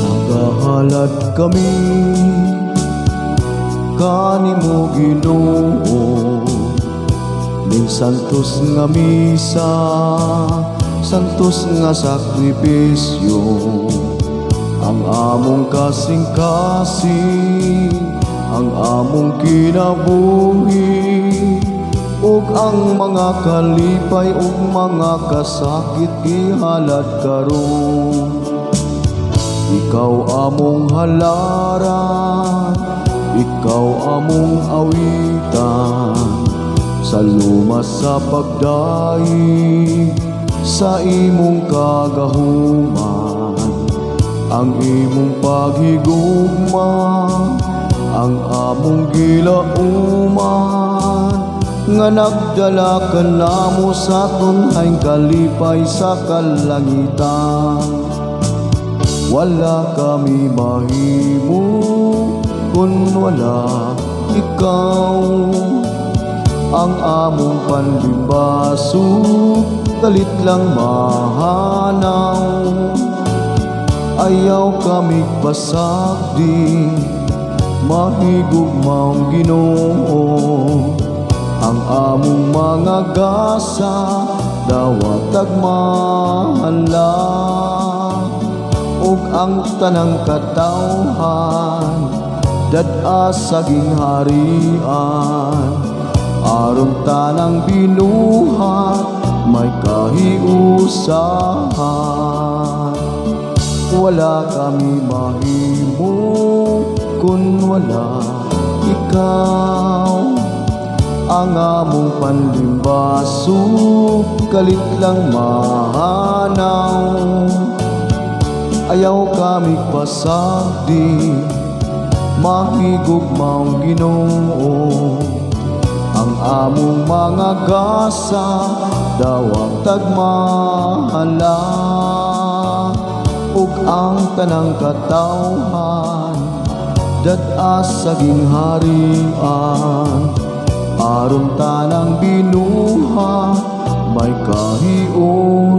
Nagahalad kami kanimo Ginoo ning santos nga misa, santos nga sakripisyo. Ang among kasing-kasing, ang among kinabuhi, ug ang mga kalipay ug mga kasakit ihalad karon. Ikaw among halaran, ikaw among awitan, sa lumas sa pagdaig sa imong kagahuman. Ang imong paghigugma, ang among gilauman, nga nagdala ka namo sa tunay kalipay sa kalangitan. Wala kami mahimo kung wala ikaw. Ang among panlimbaso galit lang mahanaw. Ayaw kami pasagdi, mahigugmaong Ginoo. Ang among mga gasa dawat tagmahala, ug ang tanang katawhan dad-a saging harian. Aron tanang binuhat may kahiusahan. Wala kami mahimo kung wala ikaw. Ang among panlimbaso kalit lang mahanaw. Ayaw kami pasagdi, mahigugmaong Ginoo. Ang among mga gasa dawat tagmahala, ug ang tanang katawhan dad-a saging harian. Aron tanang binuhat may kahiusahan.